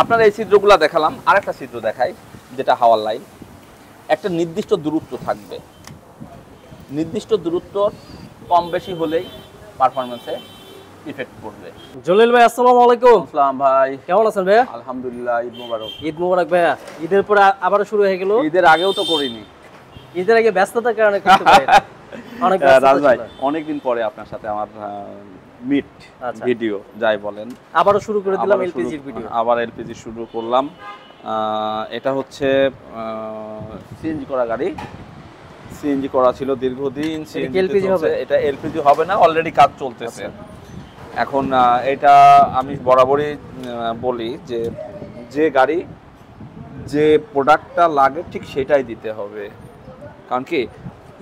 আপনারা এই ছিদ্রগুলো দেখালাম, আরেকটা ছিদ্র দেখাই, যেটা হাওয়ার লাইন। একটা নির্দিষ্ট দূরত্ব থাকবে, নির্দিষ্ট দূরত্ব কম বেশি হলেই পারফরমেন্সে ইফেক্ট পড়বে। জলিল ভাই আসসালামু আলাইকুম। আসসালাম ভাই, কেমন আছেন ভাইয়া? আলহামদুলিল্লাহ, ঈদ মোবারক। ঈদ মোবারক ভাইয়া। ঈদের পরে আবারও শুরু হয়ে গেল। ঈদের আগেও তো করিনি, ঈদের আগে ব্যস্ততার কারণে করতে পারি না। অনেক রাজ ভাই, অনেকদিন পরে আপনার সাথে আমার মিট ভিডিও যাই বলেন, আবারও শুরু করে দিলাম এলপিজির ভিডিও। আবার এলপিজি শুরু করলাম। এটা হচ্ছে সিএনজি করা গাড়ি, সিএনজি করা ছিল দীর্ঘদিন। এলপিজি হবে? এটা এলপিজি হবে না, অলরেডি কাজ চলতেছে। এখন এটা আমি বরাবরই বলি যে যে গাড়ি যে প্রোডাক্টটা লাগে ঠিক সেটাই দিতে হবে। কারণ কি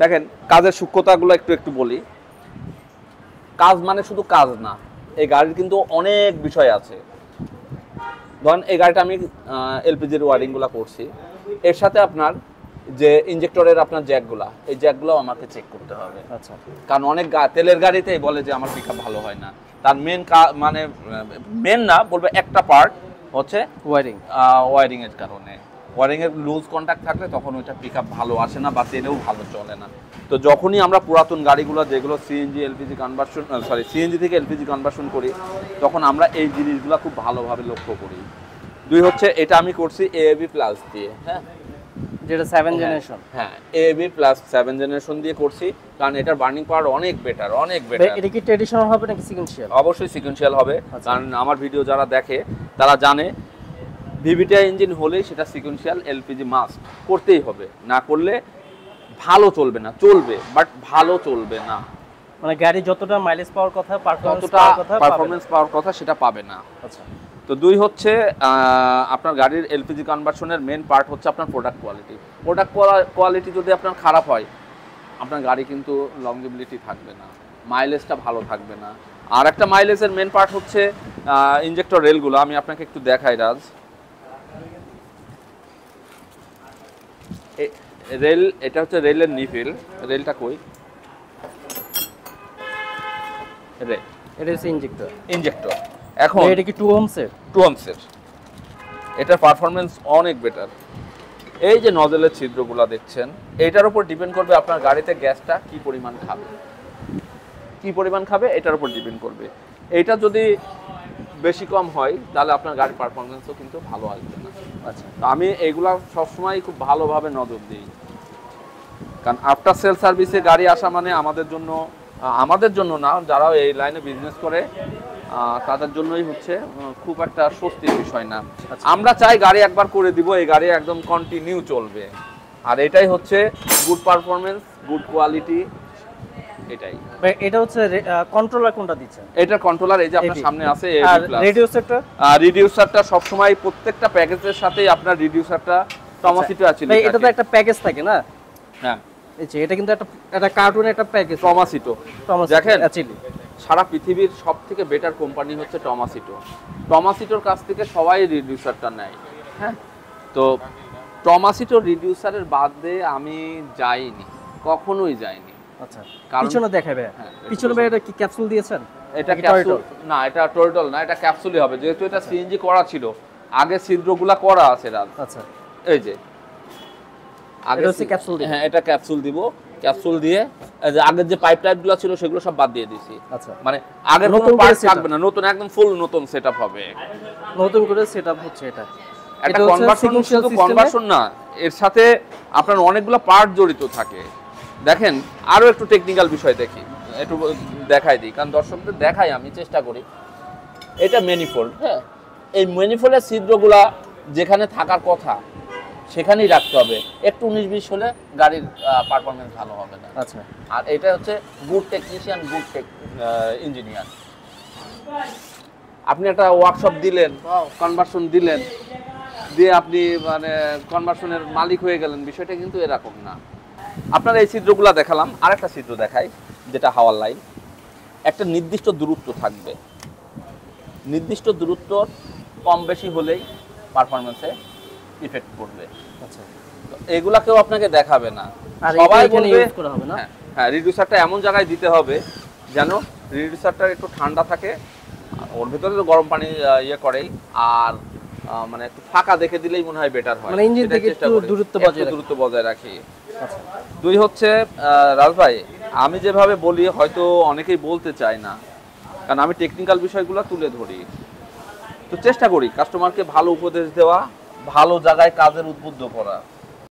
দেখেন, কাজের সূক্ষ্মতাগুলো একটু একটু বলি। কাজ মানে শুধু কাজ না, এই গাড়ির কিন্তু অনেক বিষয় আছে। ধরেন এই গাড়িটা আমি এলপিজির ওয়ারিংগুলো করছি, এর সাথে আপনার যে ইনজেক্টরের আপনার জ্যাকগুলা, এই জ্যাকগুলো আমাকে চেক করতে হবে। আচ্ছা, কারণ অনেক তেলের গাড়িতেই বলে যে আমার পিকআপ ভালো হয় না। তার মানে মেন না বলবে, একটা পার্ট হচ্ছে ওয়ারিং এর কারণে। ওয়ারিং এর লুজ কন্ট্যাক্ট থাকলে তখন ওইটা পিকআপ ভালো আসে না বা তেলেও ভালো চলে না। তো যখনই আমরা পুরাতন গাড়িগুলো যেগুলো সিএনজি এলপিজি কনভার্সন সিএনজি থেকে এলপিজি কনভার্সন করি, তখন আমরা এই জিনিসগুলো খুব ভালোভাবে লক্ষ্য করি। দুই হচ্ছে এটা আমি করছি এএবি প্লাস দিয়ে, হ্যাঁ, যেটা 7 জেনারেশন। হ্যাঁ, এএবি প্লাস 7 জেনারেশন দিয়ে করছি, কারণ এটার বার্নিং পাওয়ার অনেক বেটার, অনেক বেটার। এটা কি ট্র্যাডিশনাল হবে নাকি সিকোয়েন্সিয়াল? অবশ্যই সিকোয়েন্সিয়াল হবে, কারণ আমার ভিডিও যারা দেখে তারা জানে ভিভিটিআই ইঞ্জিন হলেই সেটা সিকোয়েন্সিয়াল এলপিজি মাস্ট করতেই হবে, না করলে ভালো চলবে না। চলবে বাট ভালো চলবে না, মানে গাড়ি যতটা মাইলেজ পাওয়ার কথা, পারফরম্যান্স পাওয়ার কথা সেটা পাবে না। আচ্ছা। তো দুই হচ্ছে আপনার গাড়ির এলপিজি কনভার্সনের মেন পার্ট হচ্ছে আপনার প্রোডাক্ট কোয়ালিটি। প্রোডাক্ট কোয়ালিটি যদি আপনার খারাপ হয়, আপনার গাড়ি কিন্তু লংজিবিলিটি থাকবে না, মাইলেজটা ভালো থাকবে না। আর একটা মাইলেজের মেন পার্ট হচ্ছে ইনজেক্টর রেলগুলো। আমি আপনাকে একটু দেখাই রাজ, রেল, এটা হচ্ছে রেলের নিফিল। রেলটা কই? এটা হচ্ছে ইনজেক্টর। এখন এটা কি 2 ওহমসের? 2 ওহমসের। এটার পারফরম্যান্স অনেক বেটার। এই যে নজলের ছিদ্রগুলো দেখছেন, এটার উপর ডিপেন্ড করবে আপনার গাড়িতে গ্যাসটা কি পরিমাণ খাবে, কি পরিমাণ খাবে এটার উপর ডিপেন্ড করবে। এটা যদি বেশি কম হয় তাহলে আপনার গাড়ির পারফরম্যান্সও কিন্তু ভালো আসবে না। আচ্ছা, তো আমি এইগুলা সবসময় খুব ভালোভাবে নজর দিই, কারণ আফটার সেল সার্ভিসে গাড়ি আসা মানে আমাদের জন্য না, যারা এই লাইনে বিজনেস করে তাদের জন্যই হচ্ছে খুব একটা স্বস্তির বিষয় না। আমরা চাই গাড়ি একবার করে দিব, এই গাড়ি একদম কন্টিনিউ চলবে। আর এটাই হচ্ছে গুড পারফরমেন্স, গুড কোয়ালিটি। এটাই। এটা হচ্ছে কন্ট্রোলার কোনটা দিচ্ছেন? এটার কন্ট্রোলার এই যে আপনার সামনে আছে, আর রিডিউসারটা সবসময় প্রত্যেকটা প্যাকেজের সাথে আপনার রিডিউসারটা টমাসিটো আছে। এটা তো একটা প্যাকেজ থাকে না? হ্যাঁ, এটা কিন্তু একটা কার্টুনের একটা প্যাকেজ, টমাসিটো। দেখেন, অ্যাকচুয়ালি সারা পৃথিবীর সবথেকে বেটার কোম্পানি হচ্ছে টমাসিটো। টমাসিটোর কাছ থেকে সবাই রিডিউসারটা নেয়। হ্যাঁ, তো টমাসিটো রিডিউসারের বাদে আমি যাইনি, কখনোই যাইনি। আচ্ছা, পিছনে দেখাবে। পিছনে ভাই এটা কি ক্যাপসুল দিয়েছেন? এটা ক্যাপসুল না, এটা টর্টল না, এটা ক্যাপসুলই হবে, যেহেতু এটা সিএনজি করা ছিল। আগে ছিদ্রগুলা করা আছে রাজ। আচ্ছা, এই যে আগে হচ্ছে ক্যাপসুল। হ্যাঁ, এটা ক্যাপসুল দিব। ক্যাপসুল দিয়ে যে আগের যে পাইপ টাইপগুলো ছিল সেগুলো সব বাদ দিয়ে দিয়েছি। আচ্ছা, মানে আগের কোনো পার্ট থাকবে না, নতুন একদম ফুল নতুন সেটআপ হবে। নতুন করে সেটআপ হচ্ছে এটা। এটা কনভার্সন, শুধু কনভার্সন না, এর সাথে আপনার অনেকগুলো পার্ট জড়িত থাকে। দেখেন, আরো একটু টেকনিক্যাল বিষয় দেখি, একটু দেখাই দিই, কারণ দর্শকদের দেখাই, আমি চেষ্টা করি। এটা ম্যানিফোল্ড। হ্যাঁ, এই ম্যানিফোল্ডের ছিদ্রগুলা যেখানে থাকার কথা সেখানেই রাখতে হবে। একটু 19-20 হলে গাড়ির পারফরমেন্স ভালো হবে না। আচ্ছা, আর এটা হচ্ছে গুড টেকনিশিয়ান, গুড ইঞ্জিনিয়ার। আপনি একটা ওয়ার্কশপ দিলেন, কনভার্সন দিলেন, দিয়ে আপনি মানে কনভার্সনের মালিক হয়ে গেলেন, বিষয়টা কিন্তু এরকম না। আপনারা এই ছিদ্রগুলো দেখালাম, আরেকটা ছিদ্র দেখাই, যেটা হাওয়ার লাইন। একটা নির্দিষ্ট দূরত্ব থাকবে, নির্দিষ্ট দূরত্ব কম বেশি হলেই পারফরমেন্সে ইফেক্ট পড়বে। আচ্ছা, তো এগুলা কেউ আপনাকে দেখাবে না, সবাই বলবে হ্যাঁ রিডিউসারটা এমন জায়গায় দিতে হবে যেন রিডিউসারটা একটু ঠান্ডা থাকে, ওর ভিতরে তো গরম পানি ইয়ে করেই, আর মানে একটু ফাঁকা দেখে দিলেই মনে হয় বেটার হয়, মানে ইঞ্জিন সেটাই থেকে চেষ্টা একটু করি। দূরত্ব একটু বজায় রাখি। দূরত্ব বজায় রাখি। আচ্ছা। 2 হচ্ছে রাজ ভাই, আমি যেভাবে বলি হয়তো অনেকেই বলতে চায় না, কারণ আমি টেকনিক্যাল বিষয়গুলো তুলে ধরি, তো চেষ্টা করি কাস্টমারকে ভালো উপদেশ দেওয়া, ভালো জায়গায় কাজের উদ্বুদ্ধ করা।